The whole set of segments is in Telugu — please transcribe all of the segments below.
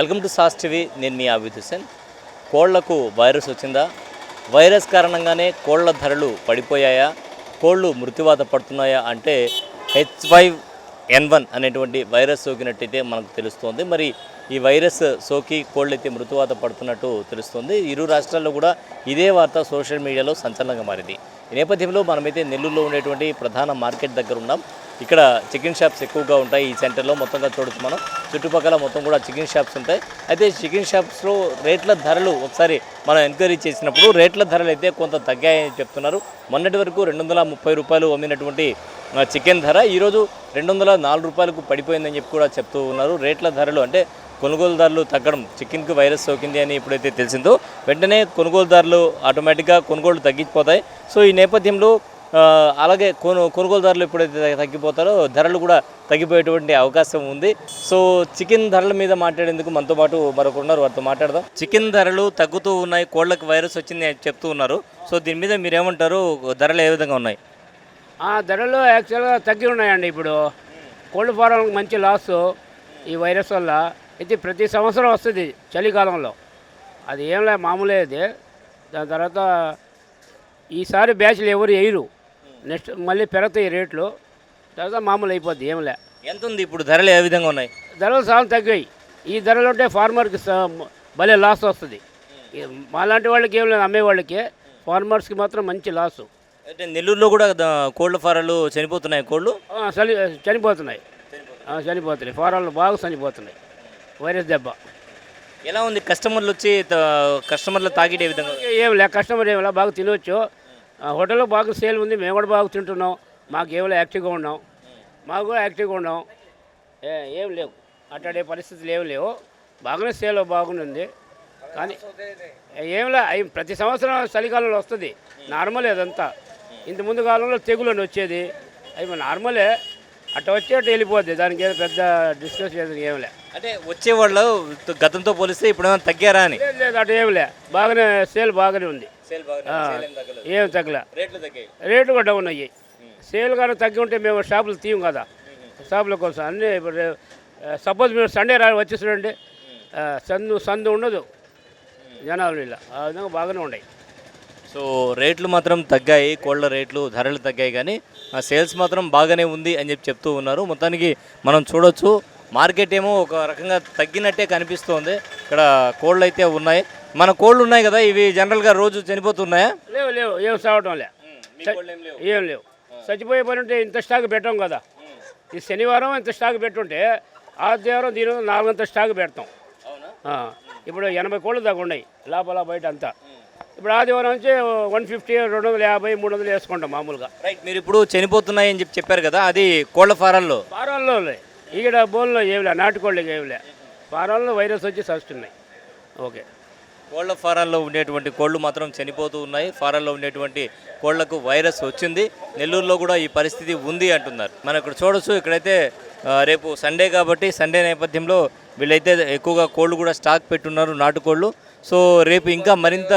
Welcome to sauce TV. నేను మీ అభిద్ హుసేన్. కోళ్లకు వైరస్ వచ్చిందా? వైరస్ కారణంగానే కోళ్ల ధరలు పడిపోయాయా? కోళ్లు మృత్యువాత పడుతున్నాయా అంటే H5N1 అనేటువంటి వైరస్ సోకినట్టయితే మనకు తెలుస్తోంది. మరి ఈ వైరస్ సోకి కోళ్ళైతే మృత్యువాత పడుతున్నట్టు తెలుస్తుంది. ఇరు రాష్ట్రాల్లో కూడా ఇదే వార్త సోషల్ మీడియాలో సంచలనంగా మారింది. ఈ నేపథ్యంలో మనమైతే నెల్లూరులో ఉండేటువంటి ప్రధాన మార్కెట్ దగ్గర ఉన్నాం. ఇక్కడ చికెన్ షాప్స్ ఎక్కువగా ఉంటాయి. ఈ సెంటర్లో మొత్తంగా చూడొచ్చు మనం. చుట్టుపక్కల మొత్తం కూడా చికెన్ షాప్స్ ఉంటాయి. అయితే చికెన్ షాప్స్లో రేట్ల ధరలు ఒకసారి మనం ఎంక్వైరీ చేసినప్పుడు రేట్ల ధరలు అయితే కొంత తగ్గాయని చెప్తున్నారు. మొన్నటి వరకు 230 రూపాయలు అమ్మినటువంటి చికెన్ ధర ఈరోజు 204 రూపాయలకు పడిపోయిందని చెప్పి కూడా చెప్తూ ఉన్నారు. రేట్ల ధరలు అంటే కొనుగోలుదారులు తగ్గడం, చికెన్కి వైరస్ సోకింది అని ఎప్పుడైతే తెలిసిందో వెంటనే కొనుగోలుదారులు ఆటోమేటిక్గా కొనుగోలు తగ్గిపోతాయి. సో ఈ నేపథ్యంలో అలాగే కొనుగోలుదారులు ఎప్పుడైతే తగ్గిపోతారో ధరలు కూడా తగ్గిపోయేటువంటి అవకాశం ఉంది. సో చికెన్ ధరల మీద మాట్లాడేందుకు మనతో పాటు మరొకరు ఉన్నారు, వారితో మాట్లాడదాం. చికెన్ ధరలు తగ్గుతూ ఉన్నాయి, కోళ్ళకి వైరస్ వచ్చింది అని చెప్తూ ఉన్నారు. సో దీని మీద మీరేమంటారు? ధరలు ఏ విధంగా ఉన్నాయి? ధరలు యాక్చువల్గా తగ్గి ఉన్నాయండి. ఇప్పుడు కోళ్ళ ఫారంలకు మంచి లాసు ఈ వైరస్ వల్ల. ఇది ప్రతి సంవత్సరం వస్తుంది చలికాలంలో, అది ఏం లే మామూలే. అది దాని తర్వాత ఈసారి బ్యాచ్లు ఎవరు వేయరు, నెక్స్ట్ మళ్ళీ పెరుగుతాయి రేట్లు, తర్వాత మామూలు అయిపోద్ది. ఏంలే. ఎంత ఉంది ఇప్పుడు? ధరలు ఏ విధంగా ఉన్నాయి? ధరలు చాలా తగ్గాయి. ఈ ధరలు ఉంటే ఫార్మర్కి భలే లాస్ వస్తుంది. మాలాంటి వాళ్ళకి ఏం లేదు, అమ్మే వాళ్ళకి, ఫార్మర్స్కి మాత్రం మంచి లాసు. అంటే నెల్లూరులో కూడా కోళ్ళ ఫారాలు చనిపోతున్నాయి. కోళ్ళు చనిపోతున్నాయి. ఫారాలు బాగా చనిపోతున్నాయి వైరస్ దెబ్బ. ఎలా ఉంది? కస్టమర్లు వచ్చి కస్టమర్లు తాగిడే విధంగా ఏం లే, కస్టమర్ ఏమిలా బాగా తినవచ్చు. హోటల్లో బాగా సేల్ ఉంది, మేము కూడా బాగా తింటున్నాం. మాకు ఏమైనా యాక్టివ్గా ఉన్నాం, మాకు కూడా యాక్టివ్గా ఉన్నాం. ఏం లేవు, అట్లాంటి పరిస్థితులు ఏమి లేవు. బాగానే సేల్ బాగుంది. కానీ ఏమిలే, ప్రతి సంవత్సరం చలికాలంలో వస్తుంది, నార్మలే అదంతా. ఇంతకుముందు కాలంలో తెగులని వచ్చేది, అవి నార్మలే. అట్లా వచ్చి అట్లా వెళ్ళిపోద్ది, దానికి ఏదో పెద్ద డిస్కస్ చేసేది ఏమిలే. అంటే వచ్చేవాళ్ళు గతంతో పోలిస్తే ఇప్పుడు ఏమైనా తగ్గారా అని? లేదు, అటు ఏమిలే, బాగానే సేల్ బాగానే ఉంది. ఏం తగ్గలే, రేట్లు కూడా డౌన్ అయ్యాయి. సేల్ కానీ తగ్గి ఉంటే మేము షాపులు తీయం కదా, షాపుల కోసం అన్నీ. ఇప్పుడు సపోజ్ మీరు సండే వచ్చేసారండి, సందు ఉండదు జనాలు, ఇలా ఆ విధంగా బాగానే ఉన్నాయి. సో రేట్లు మాత్రం తగ్గాయి, కోళ్ళ రేట్లు ధరలు తగ్గాయి, కానీ ఆ సేల్స్ మాత్రం బాగానే ఉంది అని చెప్పి చెప్తూ ఉన్నారు. మొత్తానికి మనం చూడొచ్చు, మార్కెట్ ఏమో ఒక రకంగా తగ్గినట్టే కనిపిస్తోంది. ఇక్కడ కోళ్ళు అయితే ఉన్నాయి. మన కోళ్ళు ఉన్నాయి కదా, ఇవి జనరల్గా రోజు చనిపోతున్నాయా? లేవు, ఏం సావటం ఏం లేవు. చచ్చిపోయే పని ఉంటే ఇంత స్టాక్ పెట్టాం కదా. ఈ శనివారం ఇంత స్టాక్ పెట్టుంటే ఆదివారం దీని 4 స్టాక్ పెడతాం. ఇప్పుడు 80 కోళ్ళు దాకా ఉన్నాయి లోపల బయట అంతా. ఇప్పుడు ఆదివారం నుంచి 150, 250, 300 వేసుకుంటాం మామూలుగా. రైట్. మీరు ఇప్పుడు చనిపోతున్నాయి అని చెప్పారు కదా, అది కోళ్ళ ఫారాల్లో ఇక్కడ బోన్లో ఏమిలే, నాటుకోళ్ళకి ఏమిలే, ఫారాల్లో వైరస్ వచ్చి చస్తున్నాయి. ఓకే. కోళ్ళ ఫారాల్లో ఉండేటువంటి కోళ్ళు మాత్రం చనిపోతూ ఉన్నాయి. ఫారాల్లో ఉండేటువంటి కోళ్లకు వైరస్ వచ్చింది. నెల్లూరులో కూడా ఈ పరిస్థితి ఉంది అంటున్నారు. మనం ఇక్కడ చూడొచ్చు. ఇక్కడైతే రేపు సండే కాబట్టి సండే నేపథ్యంలో వీళ్ళైతే ఎక్కువగా కోళ్ళు కూడా స్టాక్ పెట్టున్నారు, నాటుకోళ్ళు. సో రేపు ఇంకా మరింత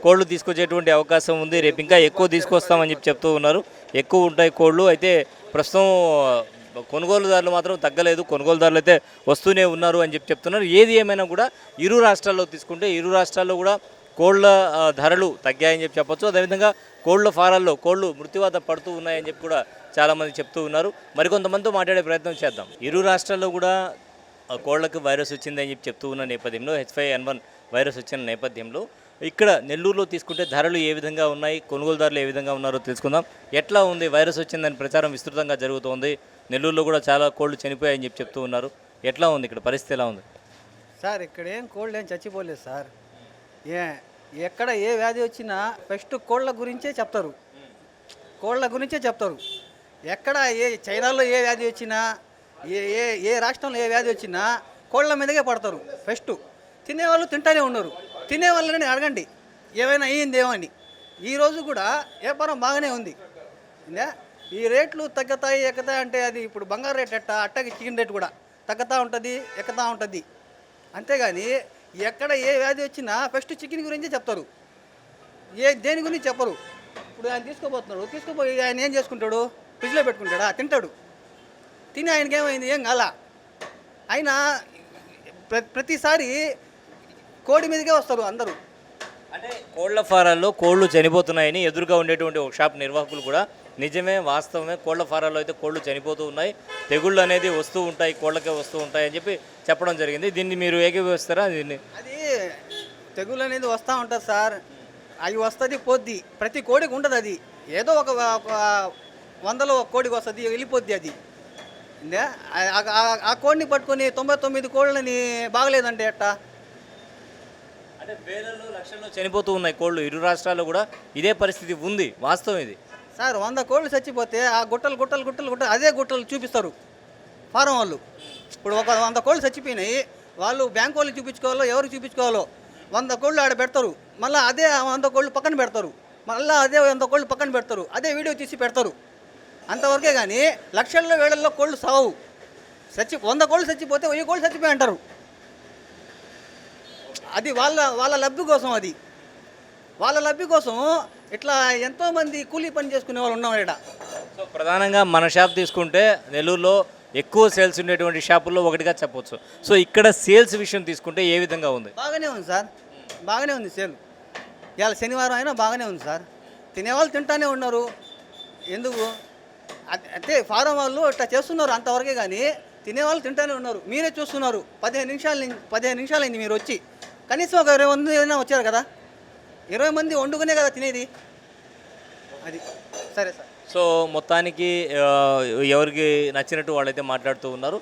కోళ్ళు తీసుకొచ్చేటువంటి అవకాశం ఉంది. రేపు ఇంకా ఎక్కువ తీసుకొస్తామని చెప్పి చెప్తూ ఉన్నారు. ఎక్కువ ఉంటాయి కోళ్ళు. అయితే ప్రస్తుతం కొనుగోలుదారులు మాత్రం తగ్గలేదు, కొనుగోలుదారులు అయితే వస్తూనే ఉన్నారు అని చెప్పి చెప్తున్నారు. ఏది ఏమైనా కూడా ఇరు రాష్ట్రాల్లో తీసుకుంటే ఇరు రాష్ట్రాల్లో కూడా కోళ్ళ ధరలు తగ్గాయని చెప్పి చెప్పొచ్చు. అదేవిధంగా కోళ్ళ ఫారాల్లో కోళ్ళు మృత్యువాత పడుతూ ఉన్నాయని చెప్పి కూడా చాలామంది చెప్తూ ఉన్నారు. మరికొంతమందితో మాట్లాడే ప్రయత్నం చేద్దాం. ఇరు రాష్ట్రాల్లో కూడా కోళ్ళకు వైరస్ వచ్చిందని చెప్పి చెప్తూ ఉన్న నేపథ్యంలో, H5N1 వైరస్ వచ్చిన నేపథ్యంలో ఇక్కడ నెల్లూరులో తీసుకుంటే ధరలు ఏ విధంగా ఉన్నాయి, కొనుగోలుదారులు ఏ విధంగా ఉన్నారో తెలుసుకుందాం. ఎట్లా ఉంది? వైరస్ వచ్చిందని ప్రచారం విస్తృతంగా జరుగుతోంది. నెల్లూరులో కూడా చాలా కోళ్ళు చనిపోయాయని చెప్పి చెప్తూ ఉన్నారు. ఎట్లా ఉంది ఇక్కడ పరిస్థితి? ఎలా ఉంది సార్? ఇక్కడ ఏం కోళ్ళు ఏం చచ్చిపోలేదు సార్. ఎక్కడ ఏ వ్యాధి వచ్చినా ఫస్ట్ కోళ్ళ గురించే చెప్తారు, ఎక్కడ చైనాలో ఏ వ్యాధి వచ్చినా, ఏ రాష్ట్రంలో ఏ వ్యాధి వచ్చినా కోళ్ళ మీదకే పడతారు ఫస్ట్. తినేవాళ్ళు తింటానే ఉన్నారు, తినేవాళ్ళని అడగండి ఏమైనా అయ్యిందేమో అని. ఈరోజు కూడా వ్యాపారం బాగానే ఉంది. ఈ రేట్లు తగ్గుతాయి ఎక్కుతాయి అంటే అది ఇప్పుడు బంగారు రేట్ అట్టకి చికెన్ రేట్ కూడా తగ్గుతూ ఉంటుంది, ఎక్కుతూ ఉంటుంది. అంతేగాని ఎక్కడ ఏ వ్యాధి వచ్చినా ఫస్ట్ చికెన్ గురించే చెప్తారు, దేని గురించి చెప్పరు. ఇప్పుడు ఆయన తీసుకుపోయి ఆయన ఏం చేసుకుంటాడు? ఫ్రిడ్జ్లో పెట్టుకుంటాడా? తింటాడు. తిని ఆయనకి ఏమైంది? ఏం కాల. అయినా ప్రతిసారి కోడి మీదకే వస్తారు అందరూ. అంటే కోళ్ల ఫారాల్లో కోళ్ళు చనిపోతున్నాయని ఎదురుగా ఉండేటువంటి ఒక షాప్ నిర్వాహకులు కూడా నిజమే, వాస్తవమే, కోళ్ల ఫారాల్లో అయితే కోళ్ళు చనిపోతూ ఉన్నాయి, తెగుళ్ళు అనేది వస్తూ ఉంటాయి, కోళ్ళకే వస్తూ ఉంటాయి అని చెప్పి చెప్పడం జరిగింది. దీన్ని మీరు ఏకీభవిస్తారా? దీన్ని అది తెగులు అనేది వస్తూ ఉంటుంది సార్. అవి వస్తుంది పోద్ది, ప్రతి కోడికి ఉంటుంది. అది ఏదో ఒక 100లో ఒక కోడికి వస్తుంది, వెళ్ళిపోద్ది. అది ఆ కోడిని పట్టుకొని 99 కోళ్ళని బాగలేదంటే ఎట్టా? అంటే వేలలో లక్షల్లో చనిపోతూ ఉన్నాయి కోళ్ళు. ఇరు రాష్ట్రాల్లో కూడా ఇదే పరిస్థితి ఉంది, వాస్తవం ఇది సార్. 100 కోళ్ళు చచ్చిపోతే ఆ గుట్టలు గుట్టలు గుట్టలు గుట్టలు అదే గుట్టలు చూపిస్తారు ఫారం వాళ్ళు. ఇప్పుడు ఒక 100 కోళ్ళు చచ్చిపోయినాయి, వాళ్ళు బ్యాంక్ వాళ్ళకి చూపించుకోవాలో ఎవరికి చూపించుకోవాలో 100 కోళ్ళు ఆడ పెడతారు, మళ్ళీ అదే 100 కోళ్ళు పక్కన పెడతారు, మళ్ళీ అదే 100 కోళ్ళు పక్కన పెడతారు, అదే వీడియో తీసి పెడతారు. అంతవరకే కానీ లక్షల్లో వేళల్లో కోళ్ళు సావు. 100 కోళ్ళు చచ్చిపోతే 1000 కోళ్ళు చచ్చిపోయి అంటారు. అది వాళ్ళ లబ్ధి కోసం. అది వాళ్ళ లబ్ధి కోసం ఇట్లా ఎంతోమంది కూలీ పని చేసుకునే వాళ్ళు ఉన్నాం ఇక్కడ. సో ప్రధానంగా మన షాప్ తీసుకుంటే నెల్లూరులో ఎక్కువ సేల్స్ ఉండేటువంటి షాపుల్లో ఒకటిగా చెప్పొచ్చు. సో ఇక్కడ సేల్స్ విషయం తీసుకుంటే ఏ విధంగా ఉంది? బాగానే ఉంది సార్, బాగానే ఉంది సేల్. ఇవాళ శనివారం అయినా బాగానే ఉంది సార్. తినేవాళ్ళు తింటానే ఉన్నారు. ఎందుకు అంటే ఫారం వాళ్ళు ఇట్లా చేస్తున్నారు అంతవరకే, కానీ తినేవాళ్ళు తింటానే ఉన్నారు. మీరే చూస్తున్నారు, 15 నిమిషాలైంది మీరు వచ్చి. కనీసం ఒక 20 మంది అయినా వచ్చారు కదా. 20 మంది వండుకునే కదా తినేది. అది సరే సార్. సో మొత్తానికి ఎవరికి నచ్చినట్టు వాళ్ళైతే మాట్లాడుతూ ఉన్నారు.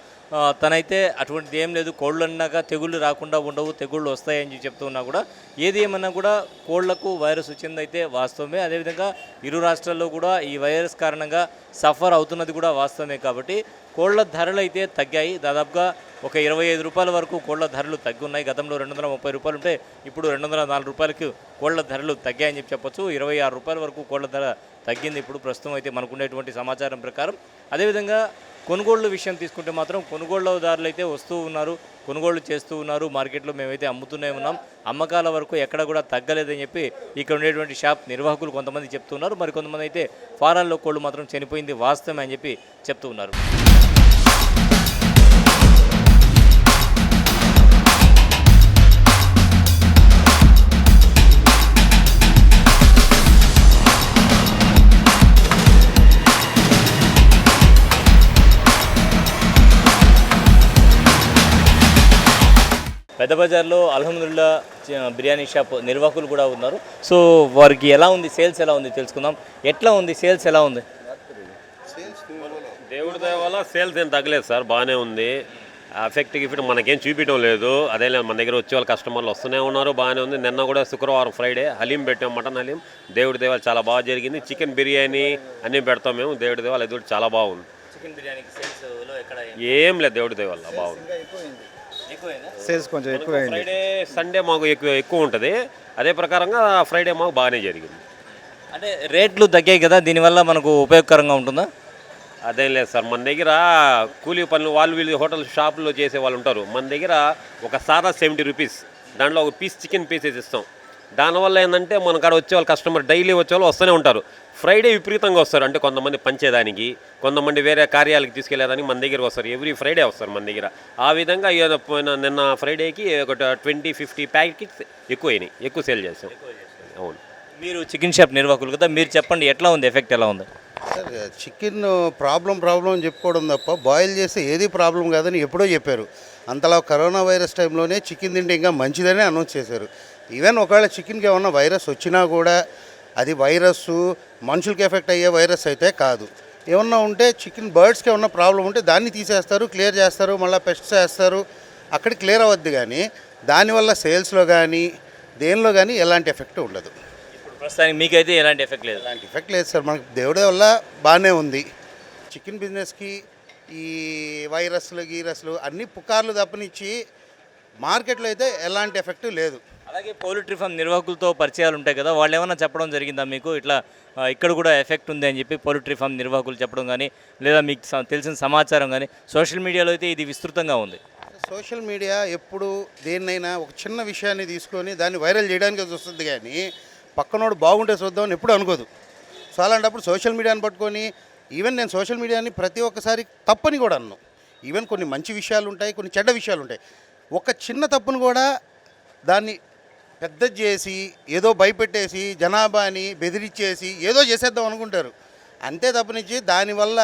తనైతే అటువంటిది ఏం లేదు, కోళ్ళు అన్నాక తెగుళ్ళు రాకుండా ఉండవు, తెగుళ్ళు వస్తాయని చెప్తూ ఉన్నా కూడా ఏది ఏమన్నా కూడా కోళ్లకు వైరస్ వచ్చిందైతే వాస్తవమే. అదేవిధంగా ఇరు రాష్ట్రాల్లో కూడా ఈ వైరస్ కారణంగా సఫర్ అవుతున్నది కూడా వాస్తవమే. కాబట్టి కోళ్ల ధరలు అయితే తగ్గాయి. దాదాపుగా ఒక 25 రూపాయల వరకు కోళ్ల ధరలు తగ్గి ఉన్నాయి. గతంలో 230 రూపాయలు ఉంటే ఇప్పుడు 204 రూపాయలకి కోళ్ల ధరలు తగ్గాయని చెప్పి చెప్పొచ్చు. 26 రూపాయల వరకు కోళ్ల ధర తగ్గింది ఇప్పుడు ప్రస్తుతం అయితే మనకున్నటువంటి సమాచారం ప్రకారం. అదేవిధంగా కొనుగోళ్ల విషయం తీసుకుంటే మాత్రం కొనుగోళ్లదారులు అయితే వస్తూ ఉన్నారు, కొనుగోళ్లు చేస్తూ ఉన్నారు. మార్కెట్లో మేమైతే అమ్ముతూనే ఉన్నాం, అమ్మకాల వరకు ఎక్కడ కూడా తగ్గలేదని చెప్పి ఇక్కడ ఉండేటువంటి షాప్ నిర్వాహకులు కొంతమంది చెప్తున్నారు. మరి కొంతమంది అయితే ఫారాల్లో కోళ్ళు మాత్రం చనిపోయింది వాస్తవమే అని చెప్పి చెప్తూ ఉన్నారు. పెద్ద బజార్లో అల్హమ్దుల్లా బిర్యానీ షాప్ నిర్వాహకులు కూడా ఉన్నారు. సో వారికి ఎలా ఉంది, సేల్స్ ఎలా ఉంది తెలుసుకుందాం. ఎట్లా ఉంది సేల్స్, ఎలా ఉంది? దేవుడి దయ వల్ల సేల్స్ ఏం తగ్గలేదు సార్, బాగానే ఉంది. ఎఫెక్ట్ గిఫెక్ట్ మనకేం చూపించడం లేదు. అదే మన దగ్గర వచ్చే వాళ్ళు కస్టమర్లు వస్తూనే ఉన్నారు, బాగానే ఉంది. నిన్న కూడా శుక్రవారం ఫ్రైడే హలీం పెట్టాం, మటన్ హలీం. దేవుడి దేవాలు చాలా బాగా జరిగింది. చికెన్ బిర్యానీ అన్నీ పెడతాం మేము. దేవుడి దేవాలు అది చాలా బాగుంది. చికెన్ బిర్యానీకి సేల్స్లో ఎక్కడ ఏం లేదు, దేవుడి దేవాల బాగుంది. సేల్స్ కొంచెం ఎక్కువ అయింది. ఫ్రైడే సండే మాకు ఎక్కువ ఉంటుంది. అదే ప్రకారంగా ఫ్రైడే మాకు బాగానే జరిగింది. అంటే రేట్లు తగ్గాయి కదా, దీనివల్ల మనకు ఉపయోగకరంగా ఉంటుందా? అదేం లేదు సార్, మన దగ్గర కూలీ పనులు వాళ్ళు వీళ్ళు హోటల్ షాపుల్లో చేసే వాళ్ళు ఉంటారు. మన దగ్గర ఒక సాదా 70 రూపీస్, దాంట్లో ఒక పీస్ చికెన్ పీసెస్ ఇస్తాం. దానివల్ల ఏంటంటే మన కాడ వచ్చేవాళ్ళు కస్టమర్ డైలీ వచ్చేవాళ్ళు వస్తూనే ఉంటారు. ఫ్రైడే విపరీతంగా వస్తారు, అంటే కొంతమంది పంచేదానికి, కొంతమంది వేరే కార్యాలకి తీసుకెళ్లేదానికి మన దగ్గరకు వస్తారు. ఎవ్రీ ఫ్రైడే వస్తారు మన దగ్గర. ఆ విధంగా నిన్న ఫ్రైడేకి ఒక 20-50 ప్యాకెట్స్ ఎక్కువ సేల్ చేస్తాం. అవును. మీరు చికెన్ షాప్ నిర్వాహకులు కదా, మీరు చెప్పండి ఎట్లా ఉంది, ఎఫెక్ట్ ఎలా ఉంది? సార్ చికెన్ ప్రాబ్లం అని చెప్పుకోవడం తప్ప బాయిల్ చేస్తే ఏది ప్రాబ్లం కాదని ఎప్పుడో చెప్పారు. అంతలా కరోనా వైరస్ టైంలోనే చికెన్ తింటే ఇంకా మంచిదని అనౌన్స్ చేశారు. ఈవెన్ ఒకవేళ చికెన్కి ఏమన్నా వైరస్ వచ్చినా కూడా అది వైరస్ మనుషులకి ఎఫెక్ట్ అయ్యే వైరస్ అయితే కాదు. ఏమన్నా ఉంటే చికెన్ బర్డ్స్కి ఏమన్నా ప్రాబ్లం ఉంటే దాన్ని తీసేస్తారు, క్లియర్ చేస్తారు, మళ్ళీ పెస్ట్స్ వేస్తారు, అక్కడ క్లియర్ అవ్వద్దు. కానీ దానివల్ల సేల్స్లో కానీ దేనిలో కానీ ఎలాంటి ఎఫెక్ట్ ఉండదు. ఇప్పుడు ప్రస్తుతానికి మీకైతే ఎలాంటి ఎఫెక్ట్ లేదు? ఎలాంటి ఎఫెక్ట్ లేదు సార్, మనకు దేవుడి వల్ల బాగానే ఉంది. చికెన్ బిజినెస్కి ఈ వైరస్లు అన్ని పుకార్లు తప్పనిచ్చి మార్కెట్లో అయితే ఎలాంటి ఎఫెక్ట్ లేదు. అలాగే పౌల్ట్రీ ఫామ్ నిర్వాహకులతో పరిచయాలు ఉంటాయి కదా, వాళ్ళు ఏమైనా చెప్పడం జరిగిందా మీకు ఇట్లా ఇక్కడ కూడా ఎఫెక్ట్ ఉంది అని చెప్పి పౌల్ట్రీ ఫామ్ నిర్వాహకులు చెప్పడం కానీ, లేదా మీకు తెలిసిన సమాచారం కానీ? సోషల్ మీడియాలో అయితే ఇది విస్తృతంగా ఉంది. సోషల్ మీడియా ఎప్పుడు దేన్నైనా ఒక చిన్న విషయాన్ని తీసుకొని దాన్ని వైరల్ చేయడానికి వస్తుంది, కానీ పక్కనోడు బాగుంటే చూద్దామని ఎప్పుడు అనుకోదు. సో అలాంటప్పుడు సోషల్ మీడియాని పట్టుకొని, ఈవెన్ నేను సోషల్ మీడియాని ప్రతి ఒక్కసారి తప్పని కూడా అన్నాను. ఈవెన్ కొన్ని మంచి విషయాలు ఉంటాయి, కొన్ని చెడ్డ విషయాలు ఉంటాయి. ఒక చిన్న తప్పును కూడా దాన్ని పెద్ద చేసి ఏదో భయపెట్టేసి జనాభాని బెదిరించేసి ఏదో చేసేద్దాం అనుకుంటారు. అంతే తప్పనిచ్చి దానివల్ల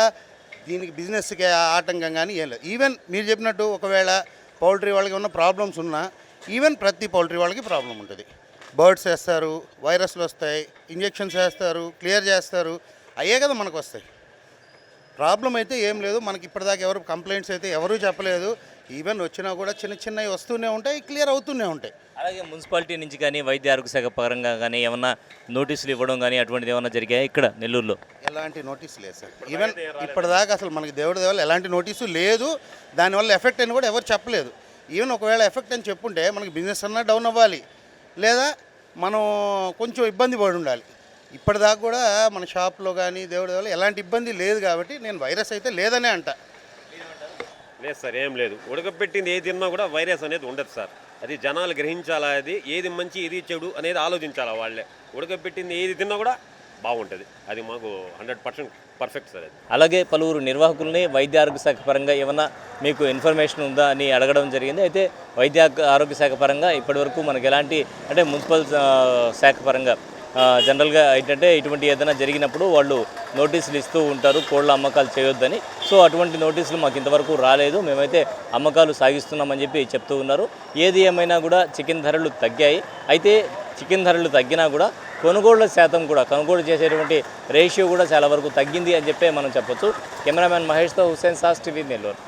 దీనికి బిజినెస్కి ఆటంకం కానీ ఏం లేదు. ఈవెన్ మీరు చెప్పినట్టు ఒకవేళ పౌల్ట్రీ వాళ్ళకి ఉన్న ప్రాబ్లమ్స్ ఉన్నా ఈవెన్ ప్రతి పౌల్ట్రీ వాళ్ళకి ప్రాబ్లం ఉంటుంది. బర్డ్స్ వేస్తారు, వైరస్లు వస్తాయి, ఇంజెక్షన్స్ వేస్తారు, క్లియర్ చేస్తారు, అయ్యే కదా మనకు వస్తాయి. ప్రాబ్లం అయితే ఏం లేదు. మనకి ఇప్పటిదాకా ఎవరు కంప్లైంట్స్ అయితే ఎవరూ చెప్పలేదు. ఈవెన్ వచ్చినా కూడా చిన్న చిన్నవి వస్తూనే ఉంటాయి, క్లియర్ అవుతూనే ఉంటాయి. అలాగే మున్సిపాలిటీ నుంచి కానీ వైద్య ఆరోగ్య శాఖ పరంగా కానీ ఏమన్నా నోటీసులు ఇవ్వడం కానీ అటువంటిది ఏమన్నా జరిగాయి ఇక్కడ నెల్లూరులో? ఎలాంటి నోటీసు లేదు సార్. ఈవెన్ ఇప్పటిదాకా అసలు మనకి దేవుడి దేవాలు ఎలాంటి నోటీసు లేదు. దానివల్ల ఎఫెక్ట్ అని కూడా ఎవరు చెప్పలేదు. ఈవెన్ ఒకవేళ ఎఫెక్ట్ అని చెప్పుంటే మనకి బిజినెస్ అన్నా డౌన్ అవ్వాలి, లేదా మనం కొంచెం ఇబ్బంది పడి ఉండాలి. ఇప్పటిదాకా కూడా మన షాప్లో కానీ దేవుడి దేవాలు ఎలాంటి ఇబ్బంది లేదు కాబట్టి నేను వైరస్ అయితే లేదనే అంట. లేదు సార్, ఏం లేదు. ఉడకబెట్టింది ఏది తిన్నా కూడా వైరస్ అనేది ఉండదు సార్. అది జనాలు గ్రహించాలా, అది ఏది మంచి ఏది చెడు అనేది ఆలోచించాలా వాళ్ళే. ఉడకబెట్టింది ఏది తిన్నా కూడా బాగుంటుంది. అది మాకు 100% పర్ఫెక్ట్ సార్. అది అలాగే పలువురు నిర్వాహకుల్ని వైద్య ఆరోగ్య శాఖ పరంగా ఏమన్నా మీకు ఇన్ఫర్మేషన్ ఉందా అని అడగడం జరిగింది. అయితే వైద్య ఆరోగ్య శాఖ పరంగా ఇప్పటివరకు మనకు ఎలాంటి అంటే మున్సిపల్ శాఖ పరంగా జనరల్గా ఏంటంటే ఇటువంటి ఏదైనా జరిగినప్పుడు వాళ్ళు నోటీసులు ఇస్తూ ఉంటారు కోళ్ళ అమ్మకాలు చేయొద్దని. సో అటువంటి నోటీసులు మాకు ఇంతవరకు రాలేదు. మేమైతే అమ్మకాలు సాగిస్తున్నామని చెప్పి చెప్తూ ఉన్నారు. ఏది ఏమైనా కూడా చికెన్ ధరలు తగ్గాయి. అయితే చికెన్ ధరలు తగ్గినా కూడా కొనుగోళ్ల శాతం కూడా కొనుగోలు చేసేటువంటి రేషియో కూడా చాలా వరకు తగ్గింది అని చెప్పి మనం చెప్పొచ్చు. కెమెరామ్యాన్ మహేష్తో హుస్సేన్ సాస్ టీవీ నెల్లూరు.